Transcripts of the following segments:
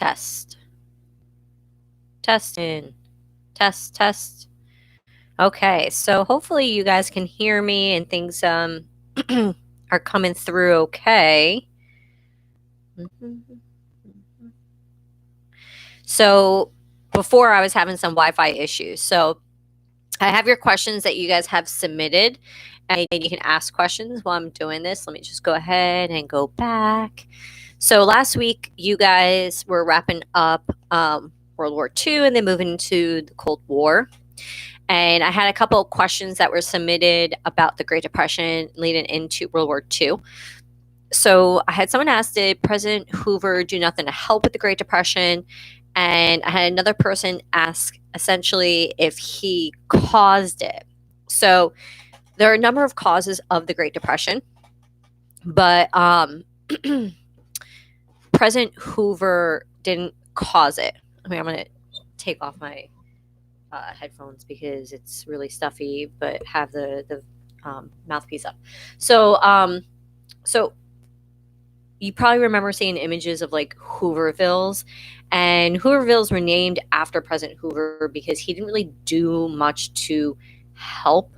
Test. Testing. Test, test. Okay, so hopefully you guys can hear me and things are coming through okay. So before I was having some Wi-Fi issues. So I have your questions that you guys have submitted, and you can ask questions while I'm doing this. Let me just go ahead and go back. So last week, you guys were wrapping up World War II and then moving into the Cold War. And I had a couple of questions that were submitted about the Great Depression leading into World War II. So I had someone ask, did President Hoover do nothing to help with the Great Depression? And I had another person ask essentially if he caused it. So there are a number of causes of the Great Depression, but President Hoover didn't cause it. I mean, I'm going to take off my headphones because it's really stuffy, but have the mouthpiece up. So you probably remember seeing images of like Hoovervilles, and Hoovervilles were named after President Hoover because he didn't really do much to help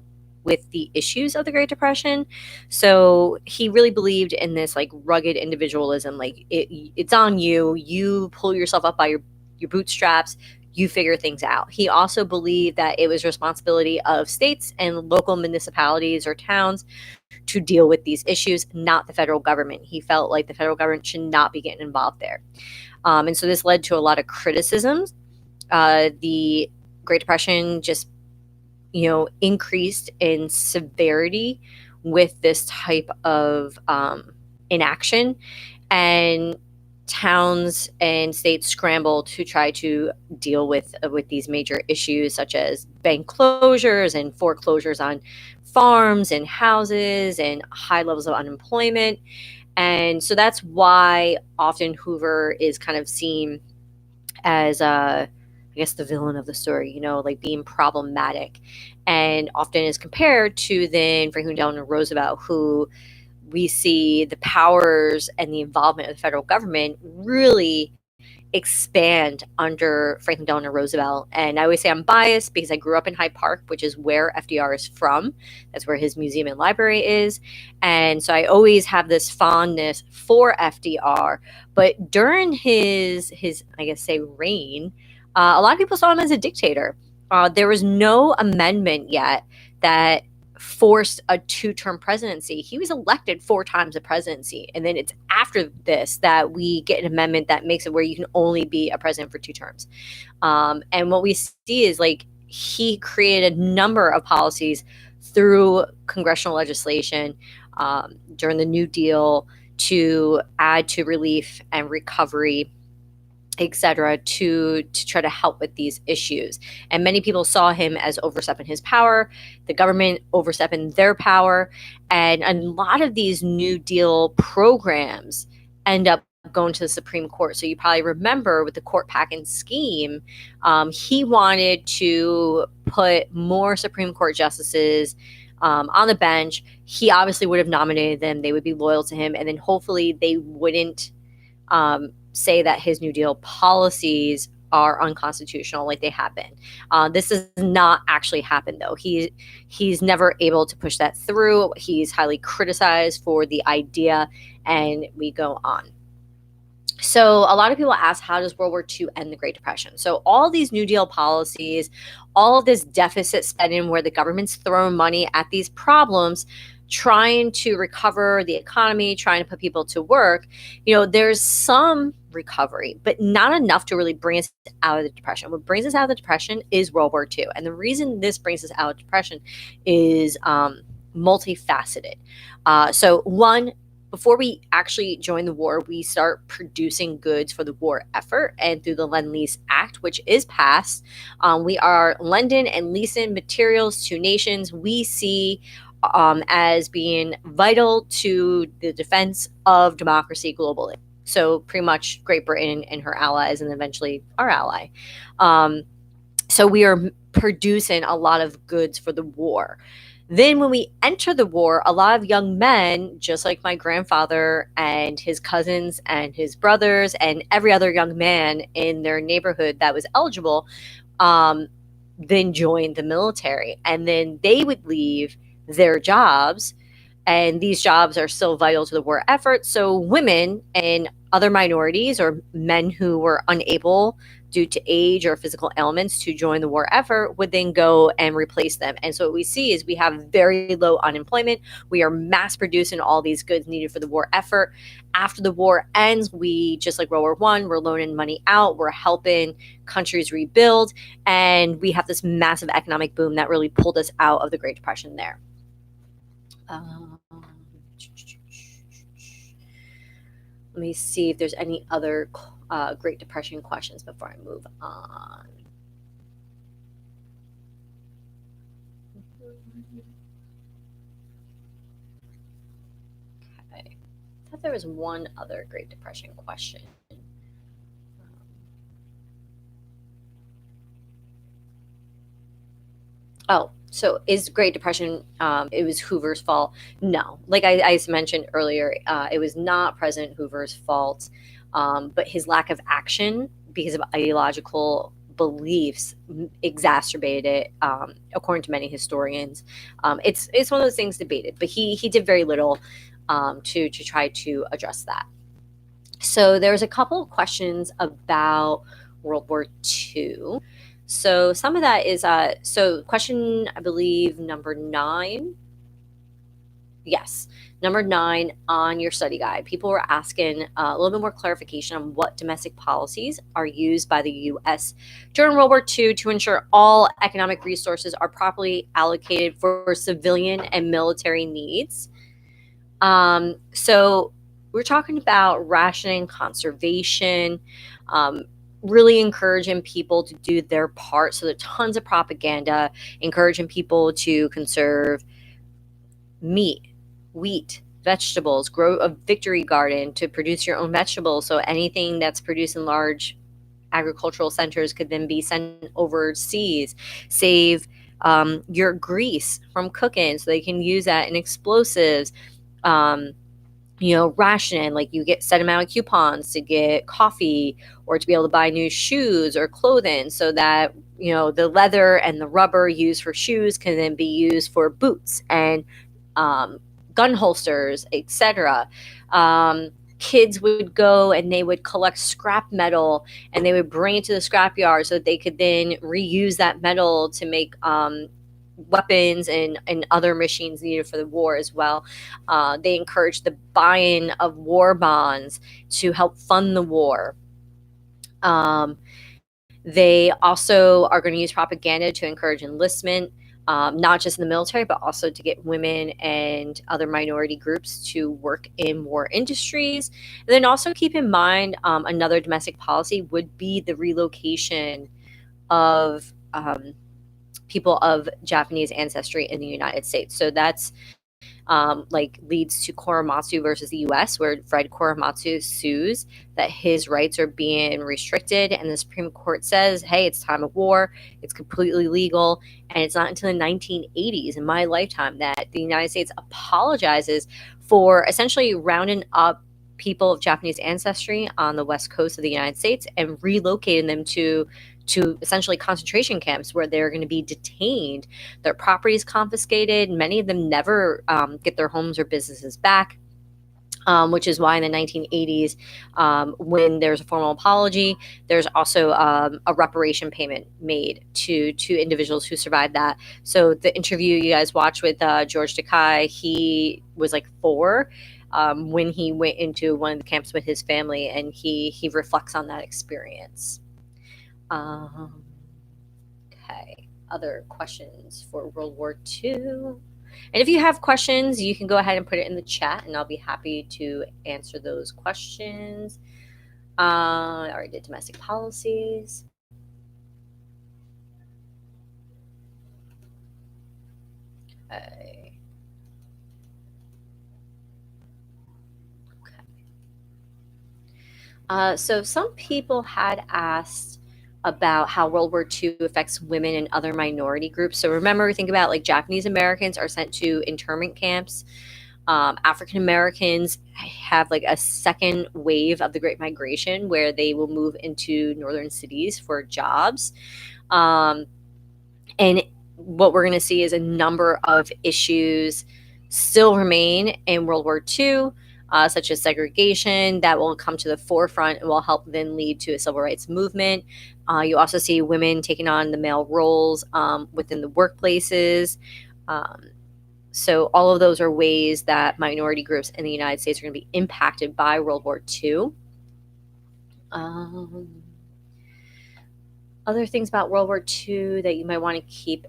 with the issues of the Great Depression. So he really believed in this like rugged individualism, like it's on you. You pull yourself up by your bootstraps. You figure things out. He also believed that it was responsibility of states and local municipalities or towns to deal with these issues, not the federal government. He felt like the federal government should not be getting involved there. And so this led to a lot of criticisms. The Great Depression just, increased in severity with this type of inaction. And towns and states scrambled to try to deal with these major issues such as bank closures and foreclosures on farms and houses and high levels of unemployment. And so that's why often Hoover is kind of seen as I guess the villain of the story, like being problematic, and often is compared to then Franklin Delano Roosevelt, who we see the powers and the involvement of the federal government really expand under Franklin Delano Roosevelt. And I always say I'm biased because I grew up in Hyde Park, which is where FDR is from. That's where his museum and library is. And so I always have this fondness for FDR. But during his I guess say reign, a lot of people saw him as a dictator. There was no amendment yet that forced a 2-term presidency. He was elected 4 times a presidency. And then it's after this that we get an amendment that makes it where you can only be a president for 2 terms. And what we see is like he created a number of policies through congressional legislation during the New Deal to add to relief and recovery, etc., to try to help with these issues. And many people saw him as overstepping his power, the government overstepping their power, and a lot of these New Deal programs end up going to the Supreme Court. So you probably remember with the court packing scheme, he wanted to put more Supreme Court justices on the bench. He obviously would have nominated them. They would be loyal to him, and then hopefully they wouldn't say that his New Deal policies are unconstitutional like they have been. This does not actually happen, though. He's never able to push that through. He's highly criticized for the idea, and we go on. So a lot of people ask, how does World War II end the Great Depression? So all these New Deal policies, all of this deficit spending where the government's throwing money at these problems, trying to recover the economy, trying to put people to work, there's some recovery, but not enough to really bring us out of the Depression. What brings us out of the Depression is World War II. And the reason this brings us out of depression is multifaceted. So one, before we actually join the war, we start producing goods for the war effort, and through the Lend-Lease Act, which is passed, we are lending and leasing materials to nations we see as being vital to the defense of democracy globally. So pretty much Great Britain and her allies, and eventually our ally. So we are producing a lot of goods for the war. Then, when we enter the war, a lot of young men, just like my grandfather and his cousins and his brothers and every other young man in their neighborhood that was eligible, um, then joined the military. And then they would leave their jobs, and these jobs are still vital to the war effort. So women and other minorities or men who were unable due to age or physical ailments to join the war effort would then go and replace them. And so what we see is we have very low unemployment. We are mass producing all these goods needed for the war effort. After the war ends, we, just like World War One, we're loaning money out, we're helping countries rebuild, and we have this massive economic boom that really pulled us out of the Great Depression there. Um, let me see if there's any other Great Depression questions before I move on. Okay. I thought there was one other Great Depression question. Oh, so is Great Depression, it was Hoover's fault? No. Like I mentioned earlier, it was not President Hoover's fault, but his lack of action because of ideological beliefs exacerbated it, according to many historians. It's one of those things debated, but he did very little to try to address that. So there's a couple of questions about World War II. So some of that is so question, I believe, number 9. Yes, number 9 on your study guide. People were asking a little bit more clarification on what domestic policies are used by the U.S. during World War II to ensure all economic resources are properly allocated for civilian and military needs. So we're talking about rationing, conservation, um, really encouraging people to do their part. So there's tons of propaganda encouraging people to conserve meat, wheat, vegetables, grow a victory garden to produce your own vegetables. So anything that's produced in large agricultural centers could then be sent overseas. Save your grease from cooking so they can use that in explosives. Um, ration, like you get set amount of coupons to get coffee or to be able to buy new shoes or clothing so that, the leather and the rubber used for shoes can then be used for boots and um, gun holsters, etc. Kids would go and they would collect scrap metal and they would bring it to the scrapyard so that they could then reuse that metal to make weapons and other machines needed for the war as well. They encouraged the buying of war bonds to help fund the war. Um, they also are going to use propaganda to encourage enlistment, not just in the military, but also to get women and other minority groups to work in war industries. And then also keep in mind another domestic policy would be the relocation of people of Japanese ancestry in the United States. So that's like leads to Korematsu versus the U.S., where Fred Korematsu sues that his rights are being restricted, and the Supreme Court says, "Hey, it's time of war. It's completely legal." And it's not until the 1980s, in my lifetime, that the United States apologizes for essentially rounding up people of Japanese ancestry on the west coast of the United States and relocating them to essentially concentration camps where they're going to be detained, their properties confiscated. Many of them never get their homes or businesses back. Which is why in the 1980s, when there's a formal apology, there's also a reparation payment made to individuals who survived that. So the interview you guys watched with George Takei, he was like 4 when he went into one of the camps with his family, and he reflects on that experience. Okay, other questions for World War II? And if you have questions, you can go ahead and put it in the chat, and I'll be happy to answer those questions. I already did domestic policies. Okay. So some people had asked about how World War II affects women and other minority groups. So remember, think about like Japanese Americans are sent to internment camps. African Americans have like a second wave of the Great Migration where they will move into northern cities for jobs. Um, and what we're going to see is a number of issues still remain in World War II, such as segregation, that will come to the forefront and will help then lead to a civil rights movement. You also see women taking on the male roles within the workplaces. So all of those are ways that minority groups in the United States are going to be impacted by World War II. Other things about World War II that you might want to keep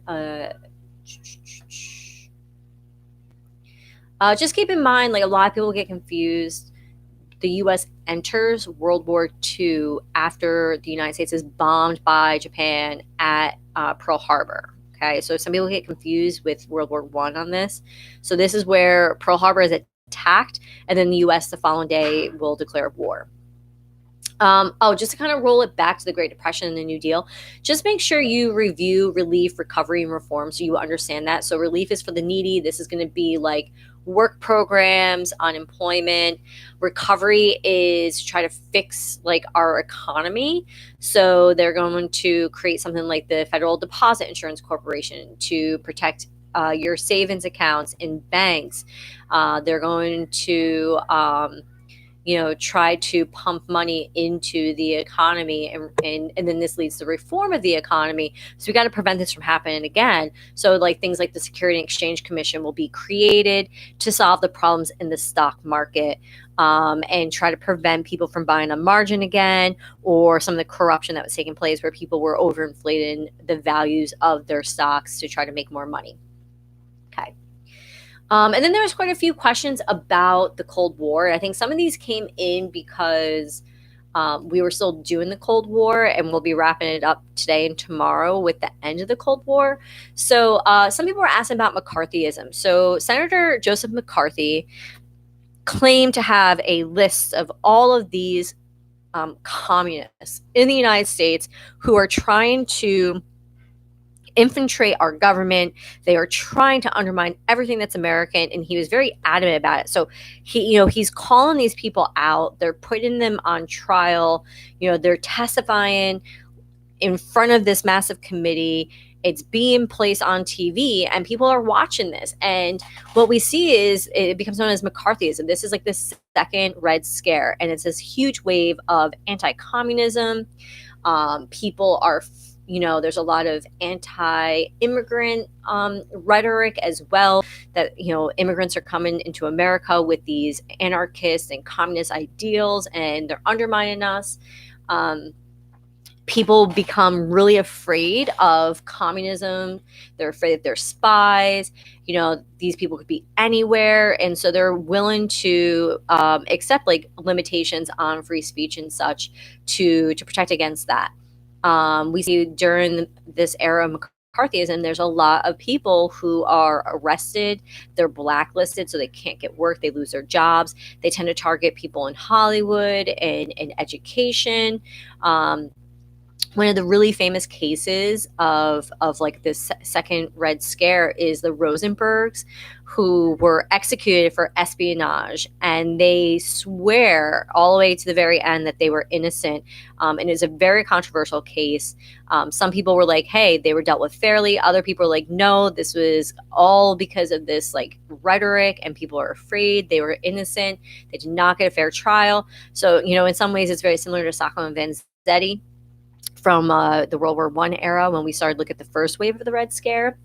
just keep in mind, like a lot of people get confused. The U.S. enters World War II after the United States is bombed by Japan at Pearl Harbor. Okay, so some people get confused with World War I on this. So this is where Pearl Harbor is attacked, and then the U.S. the following day will declare war. Just to kind of roll it back to the Great Depression and the New Deal, just make sure you review relief, recovery, and reform so you understand that. So relief is for the needy. This is going to be like work programs, unemployment. Recovery is to try to fix like our economy. So they're going to create something like the Federal Deposit Insurance Corporation to protect your savings accounts in banks. They're going to try to pump money into the economy, and then this leads to reform of the economy. So we got to prevent this from happening again. So like things like the Security and Exchange Commission will be created to solve the problems in the stock market, and try to prevent people from buying on margin again, or some of the corruption that was taking place where people were overinflating the values of their stocks to try to make more money. Okay. And then there was quite a few questions about the Cold War. I think some of these came in because we were still doing the Cold War, and we'll be wrapping it up today and tomorrow with the end of the Cold War. So some people were asking about McCarthyism. So Senator Joseph McCarthy claimed to have a list of all of these communists in the United States who are trying to infiltrate our government. They are trying to undermine everything that's American, and he was very adamant about it. So he's calling these people out. They're putting them on trial. They're testifying in front of this massive committee. It's being placed on TV, and people are watching this. And what we see is it becomes known as McCarthyism. This is like the second Red Scare, and it's this huge wave of anti-communism. People are there's a lot of anti-immigrant rhetoric as well, that immigrants are coming into America with these anarchist and communist ideals, and they're undermining us. People become really afraid of communism. They're afraid that they're spies. These people could be anywhere, and so they're willing to accept like limitations on free speech and such to protect against that. We see during this era of McCarthyism, there's a lot of people who are arrested. They're blacklisted, so they can't get work. They lose their jobs. They tend to target people in Hollywood and in education. One of the really famous cases of like this second Red Scare is the Rosenbergs, who were executed for espionage, and they swear all the way to the very end that they were innocent. And it's a very controversial case. Some people were like, hey, they were dealt with fairly. Other people were like, no, this was all because of this like rhetoric, and people are afraid. They were innocent. They did not get a fair trial. So, in some ways it's very similar to Sacco and Vanzetti from the World War I era, when we started looking at the first wave of the Red Scare.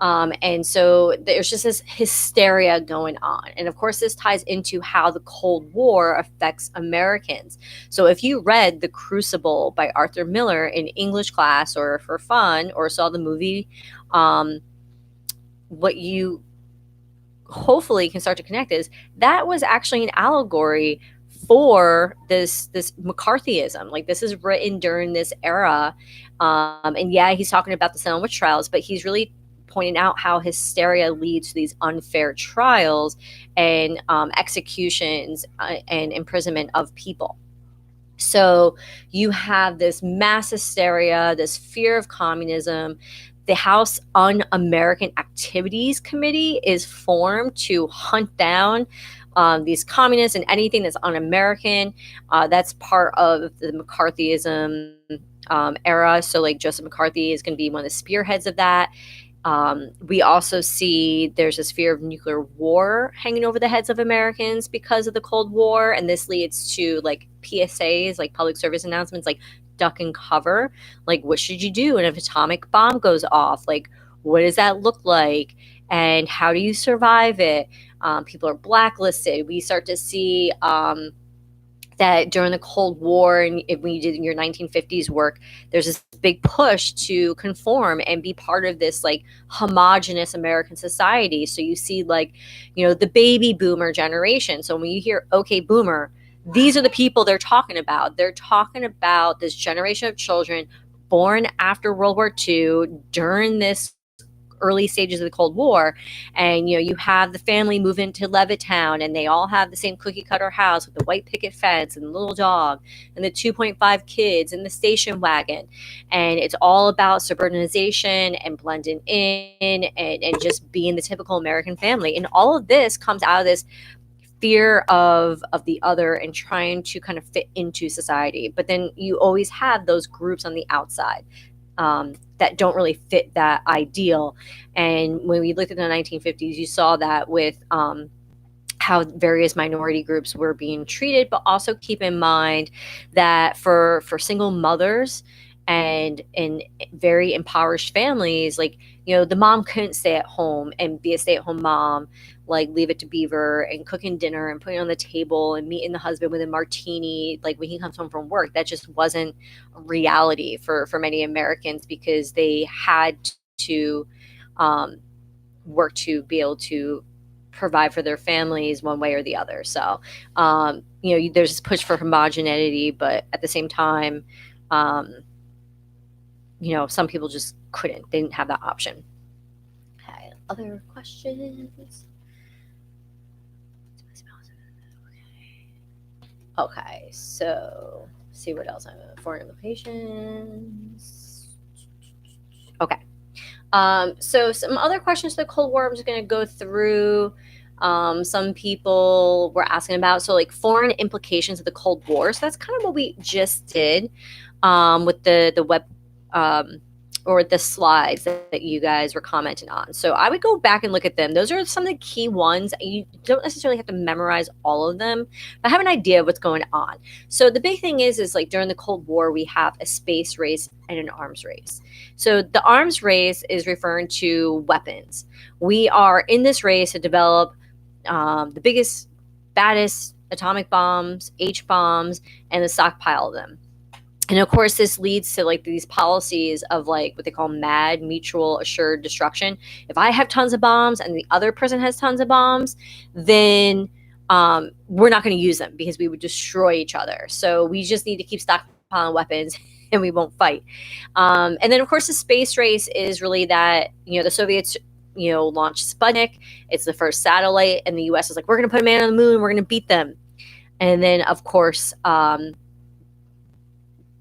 And so there's just this hysteria going on. And of course, this ties into how the Cold War affects Americans. So if you read The Crucible by Arthur Miller in English class or for fun, or saw the movie, what you hopefully can start to connect is that was actually an allegory for this McCarthyism. Like, this is written during this era. And yeah, he's talking about the Salem witch trials, but he's really pointing out how hysteria leads to these unfair trials and executions and imprisonment of people. So you have this mass hysteria, this fear of communism. The House Un-American Activities Committee is formed to hunt down these communists and anything that's un-American. That's part of the McCarthyism era. So like Joseph McCarthy is going to be one of the spearheads of that. We also see there's this fear of nuclear war hanging over the heads of Americans because of the Cold War, and this leads to like PSAs, like public service announcements, like duck and cover. Like, what should you do when an atomic bomb goes off? Like, what does that look like, and how do you survive it? People are blacklisted. We start to see that during the Cold War, and when you did your 1950s work, there's this big push to conform and be part of this like homogenous American society. So you see like, the baby boomer generation. So when you hear okay boomer, these are the people they're talking about. They're talking about this generation of children born after World War II during this early stages of the Cold War. And you have the family move into Levittown, and they all have the same cookie cutter house with the white picket fence and the little dog and the 2.5 kids and the station wagon. And it's all about suburbanization and blending in and just being the typical American family. And all of this comes out of this fear of the other and trying to kind of fit into society. But then you always have those groups on the outside that don't really fit that ideal. And when we looked at the 1950s, you saw that with how various minority groups were being treated, but also keep in mind that for single mothers and in very impoverished families, like, the mom couldn't stay at home and be a stay-at-home mom, like Leave It to Beaver and cooking dinner and putting it on the table and meeting the husband with a martini, like when he comes home from work. That just wasn't a reality for many Americans, because they had to work to be able to provide for their families one way or the other. So, there's this push for homogeneity, but at the same time, some people just couldn't. They didn't have that option. Okay, other questions? Okay, so see what else I have. Foreign implications. Okay. So some other questions to the Cold War, I'm just going to go through. Some people were asking about, so like foreign implications of the Cold War. So that's kind of what we just did with the web or the slides that you guys were commenting on. So I would go back and look at them. Those are some of the key ones. You don't necessarily have to memorize all of them, but have an idea of what's going on. So the big thing is like during the Cold War, we have a space race and an arms race. So the arms race is referring to weapons. We are in this race to develop the biggest, baddest atomic bombs, H bombs, and a stockpile of them. And of course, this leads to like these policies of like what they call MAD, mutual assured destruction. If I have tons of bombs and the other person has tons of bombs, then we're not going to use them because we would destroy each other. So we just need to keep stockpiling weapons and we won't fight. And then, of course, the space race is really that, the Soviets, launched Sputnik. It's the first satellite, and the U.S. is like, we're going to put a man on the moon. We're going to beat them. And then, of course,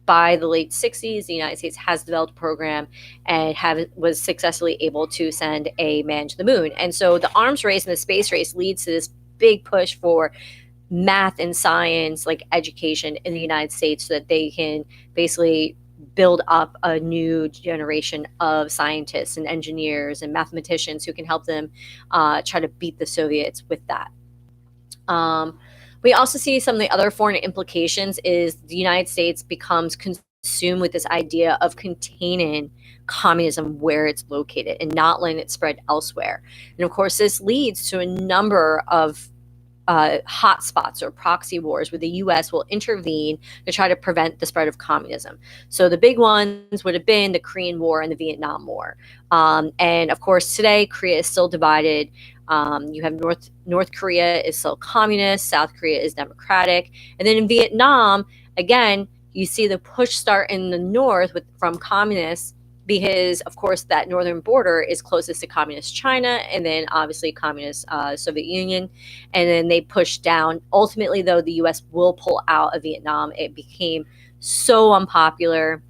by the late 60s, the United States has developed a program and was successfully able to send a man to the moon. And so the arms race and the space race leads to this big push for math and science, like education in the United States, so that they can basically build up a new generation of scientists and engineers and mathematicians who can help them try to beat the Soviets with that. We also see some of the other foreign implications is the United States becomes consumed with this idea of containing communism where it's located and not letting it spread elsewhere. And of course, this leads to a number of hotspots or proxy wars where the U.S. will intervene to try to prevent the spread of communism. So the big ones would have been the Korean War and the Vietnam War. And of course, today, Korea is still divided. You have North Korea is still communist, South Korea is democratic. And then in Vietnam, again, you see the push start in the north from communists because of course that northern border is closest to communist China, and then obviously communist Soviet Union, and then they pushed down. Ultimately, though, the U.S. will pull out of Vietnam. It became so unpopular.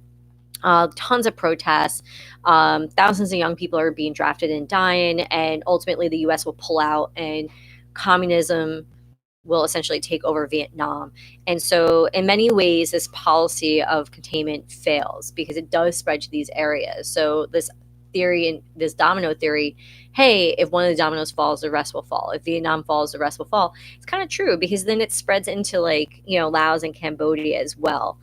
Tons of protests. Thousands of young people are being drafted and dying, and ultimately the U.S. will pull out, and communism will essentially take over Vietnam. And so, in many ways, this policy of containment fails because it does spread to these areas. So, this theory and this domino theory, hey, if one of the dominoes falls, the rest will fall. If Vietnam falls, the rest will fall. It's kind of true because then it spreads into Laos and Cambodia as well.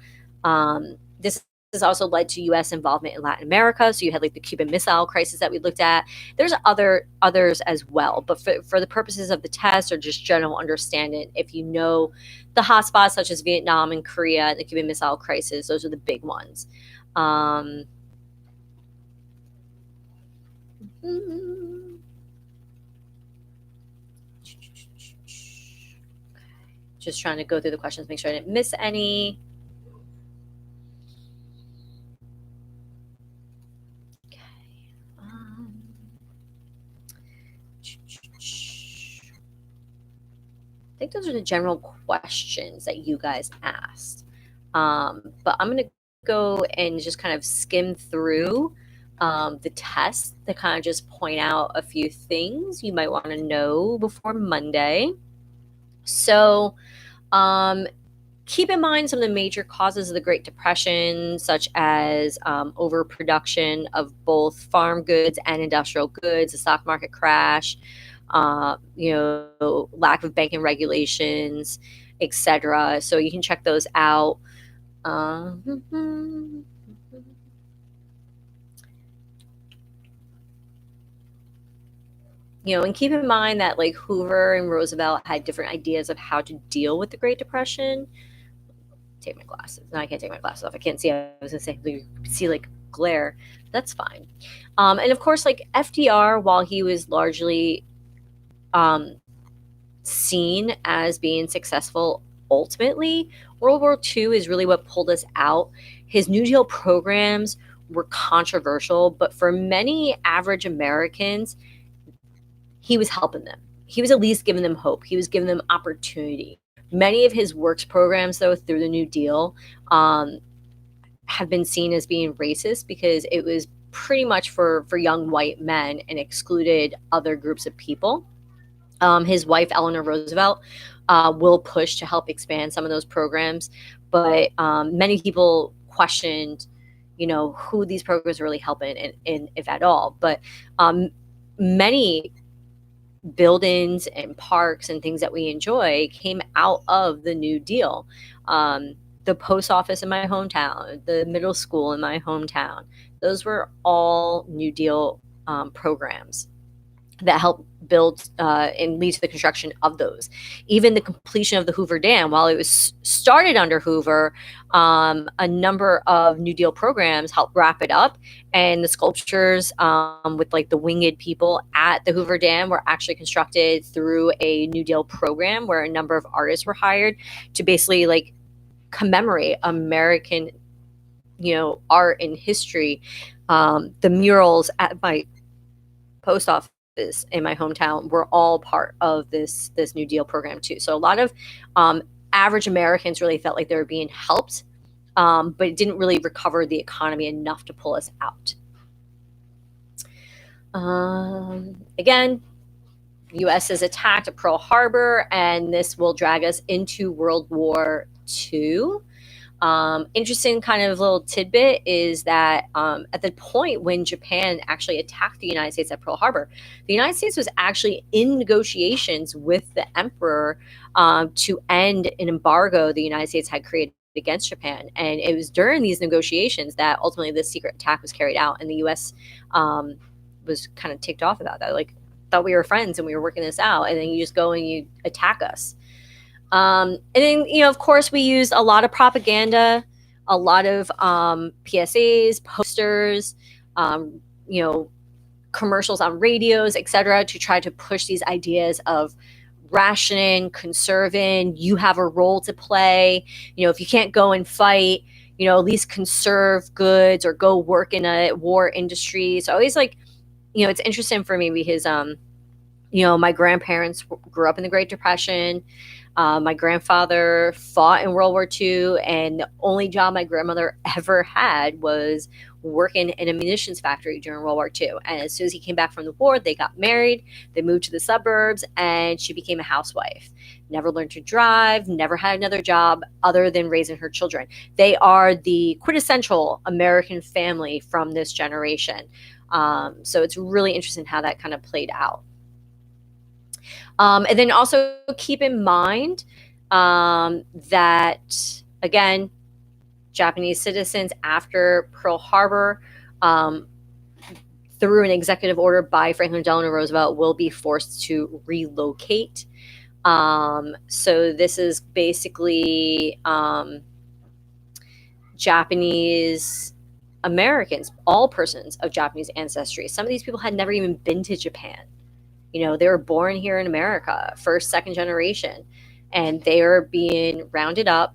This has also led to U.S. involvement in Latin America. So you had like the Cuban Missile Crisis that we looked at. There's others as well, but for the purposes of the test or just general understanding, if you know the hotspots such as Vietnam and Korea and the Cuban Missile Crisis, those are the big ones. Just trying to go through the questions, make sure I didn't miss any. I think those are the general questions that you guys asked. But I'm going to go and just kind of skim through the test to kind of just point out a few things you might want to know before Monday. So keep in mind some of the major causes of the Great Depression, such as overproduction of both farm goods and industrial goods, the stock market crash, lack of banking regulations, etc. So you can check those out. And keep in mind that like Hoover and Roosevelt had different ideas of how to deal with the Great Depression. Take my glasses. No, I can't take my glasses off. I can't see. I was gonna say you see like glare. That's fine. And of course, like FDR, while he was largely seen as being successful, ultimately World War II is really what pulled us out. His New Deal programs were controversial, but for many average Americans, he was helping them. He was at least giving them hope. He was giving them opportunity. Many of his works programs, though, through the New Deal, have been seen as being racist because it was pretty much for young white men and excluded other groups of people. His wife, Eleanor Roosevelt, will push to help expand some of those programs, but many people questioned, who these programs are really helping and if at all. But many buildings and parks and things that we enjoy came out of the New Deal. The post office in my hometown, the middle school in my hometown, those were all New Deal programs that helped build and lead to the construction of those. Even the completion of the Hoover Dam, while it was started under Hoover, a number of New Deal programs helped wrap it up. And the sculptures with like the winged people at the Hoover Dam were actually constructed through a New Deal program where a number of artists were hired to basically like commemorate American, art and history. The murals at my post office in my hometown were all part of this New Deal program too. So a lot of average Americans really felt like they were being helped, but it didn't really recover the economy enough to pull us out. Again, the U.S. is attacked at Pearl Harbor, and this will drag us into World War II. Interesting kind of little tidbit is that at the point when Japan actually attacked the United States at Pearl Harbor, the United States was actually in negotiations with the emperor to end an embargo the United States had created against Japan. And it was during these negotiations that ultimately this secret attack was carried out, and the U.S. Was kind of ticked off about that. Like, thought we were friends and we were working this out, and then you just go and you attack us. And then, of course, we used a lot of propaganda, a lot of PSAs, posters, commercials on radios, etc., to try to push these ideas of rationing, conserving, you have a role to play. If you can't go and fight, at least conserve goods or go work in a war industry. So always like, it's interesting for me because, my grandparents grew up in the Great Depression. My grandfather fought in World War II, and the only job my grandmother ever had was working in a munitions factory during World War II. And as soon as he came back from the war, they got married, they moved to the suburbs, and she became a housewife. Never learned to drive, never had another job other than raising her children. They are the quintessential American family from this generation. So it's really interesting how that kind of played out. And then also keep in mind that, again, Japanese citizens after Pearl Harbor, through an executive order by Franklin Delano Roosevelt, will be forced to relocate. So this is basically Japanese Americans, all persons of Japanese ancestry. Some of these people had never even been to Japan. They were born here in America, first, second generation, and they are being rounded up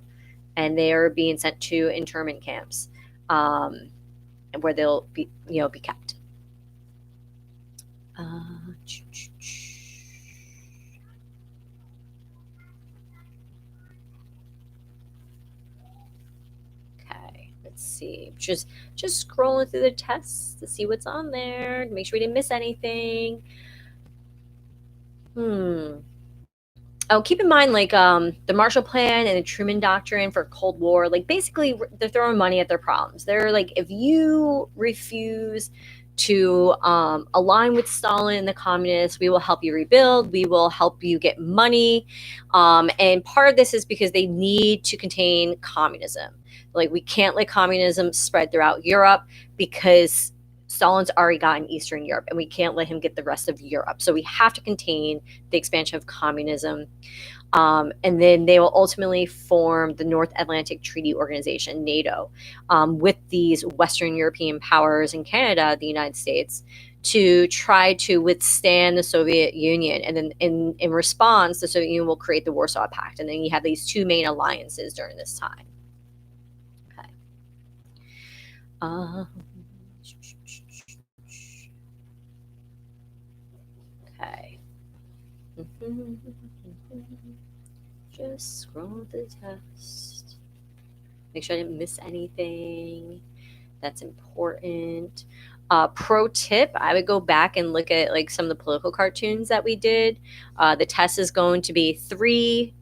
and they are being sent to internment camps, where they'll be kept. Okay, let's see. Just scrolling through the tests to see what's on there, to make sure we didn't miss anything. Oh, keep in mind, like, the Marshall Plan and the Truman Doctrine for Cold War, like, basically, they're throwing money at their problems. They're like, if you refuse to align with Stalin and the communists, we will help you rebuild, we will help you get money. And part of this is because they need to contain communism. Like, we can't let communism spread throughout Europe because Stalin's already gotten Eastern Europe, and we can't let him get the rest of Europe. So we have to contain the expansion of communism. And then they will ultimately form the North Atlantic Treaty Organization, NATO, with these Western European powers and Canada, the United States, to try to withstand the Soviet Union. And then in response, the Soviet Union will create the Warsaw Pact. And then you have these two main alliances during this time. Okay. Okay. Just scroll the test. Make sure I didn't miss anything that's important. Pro tip, I would go back and look at like some of the political cartoons that we did. The test is going to be 3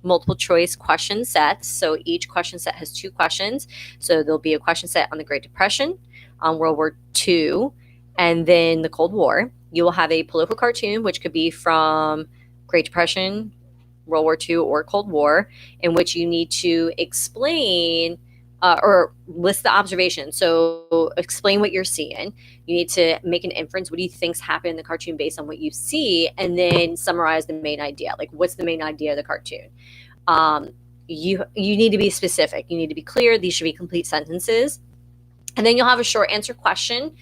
multiple choice question sets. So each question set has 2 questions. So there'll be a question set on the Great Depression, on World War II, and then the Cold War. You will have a political cartoon, which could be from Great Depression, World War II, or Cold War, in which you need to explain or list the observations. So explain what you're seeing. You need to make an inference. What do you think's happened in the cartoon based on what you see? And then summarize the main idea. Like, what's the main idea of the cartoon? You need to be specific. You need to be clear. These should be complete sentences. And then you'll have a short answer question.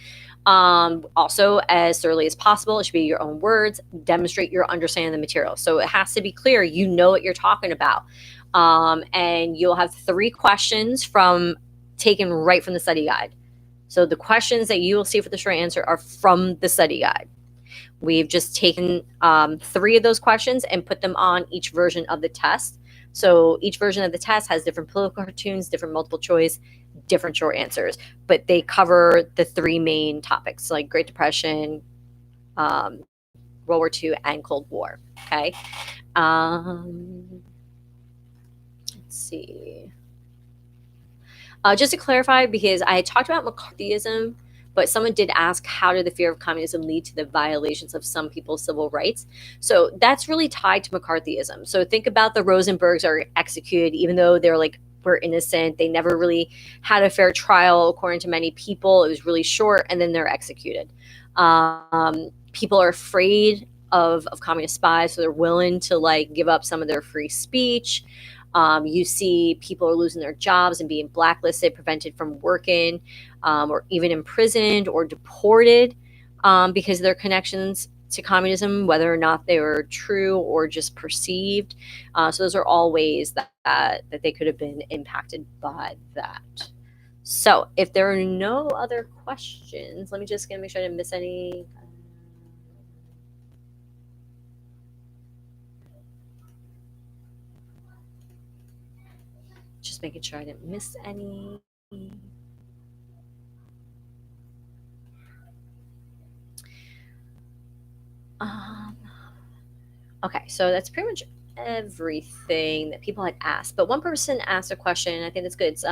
Also, as thoroughly as possible, it should be your own words. Demonstrate your understanding of the material. So it has to be clear. You know what you're talking about. And you'll have 3 questions taken right from the study guide. So the questions that you will see for the short answer are from the study guide. We've just taken 3 of those questions and put them on each version of the test. So each version of the test has different political cartoons, different multiple choice, different short answers, but they cover the 3 main topics, like Great Depression, World War II, and Cold War. Okay. Let's see. Just to clarify, because I talked about McCarthyism, but someone did ask, how did the fear of communism lead to the violations of some people's civil rights? So that's really tied to McCarthyism. So think about the Rosenbergs are executed, even though they're like, were innocent. They never really had a fair trial, according to many people. It was really short, and then they're executed. People are afraid of communist spies, so they're willing to like give up some of their free speech. You see people are losing their jobs and being blacklisted, prevented from working, or even imprisoned or deported because of their connections to communism, whether or not they were true or just perceived. So those are all ways that they could have been impacted by that. So if there are no other questions, let me just make sure I didn't miss any. Just making sure I didn't miss any. Okay, so that's pretty much everything that people had asked. But one person asked a question, and I think that's good. It's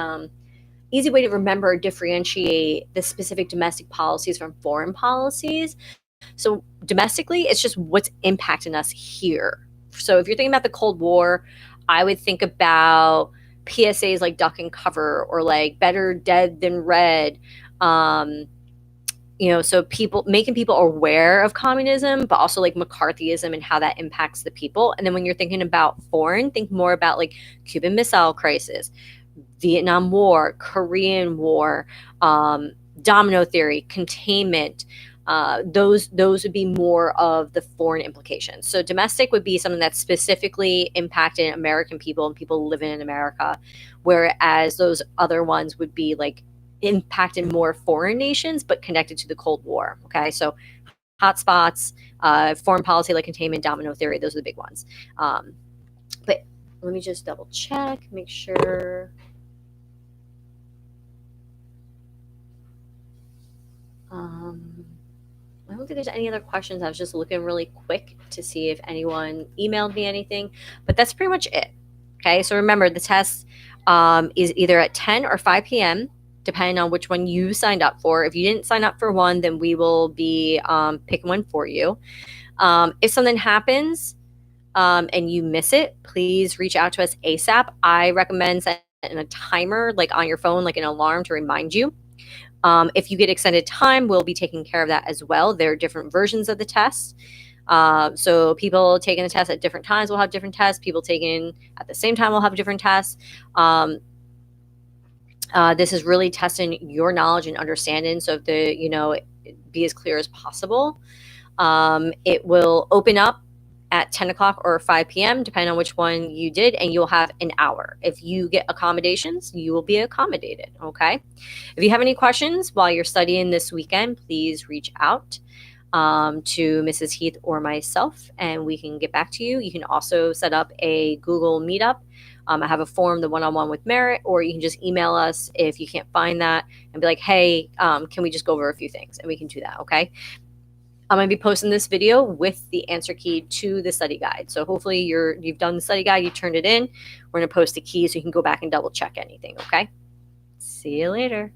easy way to remember or differentiate the specific domestic policies from foreign policies. So domestically, it's just what's impacting us here. So if you're thinking about the Cold War, I would think about PSAs like duck and cover, or like better dead than red. So people making people aware of communism, but also like McCarthyism and how that impacts the people. And then when you're thinking about foreign, think more about like Cuban Missile Crisis, Vietnam War, Korean War, domino theory, containment. Those would be more of the foreign implications. So domestic would be something that's specifically impacted American people and people living in America, whereas those other ones would be like impacted more foreign nations, but connected to the Cold War. Okay, so hotspots, foreign policy like containment, domino theory, those are the big ones. But let me just double check, make sure. I don't think there's any other questions. I was just looking really quick to see if anyone emailed me anything, but that's pretty much it. Okay, so remember the test is either at 10 or 5 p.m., depending on which one you signed up for. If you didn't sign up for one, then we will be picking one for you. If something happens and you miss it, please reach out to us ASAP. I recommend setting a timer like on your phone, like an alarm to remind you. If you get extended time, we'll be taking care of that as well. There are different versions of the test. So people taking the test at different times will have different tests. People taking at the same time will have different tests. This is really testing your knowledge and understanding. So if be as clear as possible. It will open up at 10 o'clock or 5 p.m., depending on which one you did, and you'll have an hour. If you get accommodations, you will be accommodated, okay? If you have any questions while you're studying this weekend, please reach out to Mrs. Heath or myself, and we can get back to you. You can also set up a Google Meetup. I have a form, the one-on-one with Merit, or you can just email us if you can't find that and be like, hey, can we just go over a few things? And we can do that, okay? I'm going to be posting this video with the answer key to the study guide. So hopefully you've done the study guide, you turned it in. We're going to post the key so you can go back and double check anything, okay? See you later.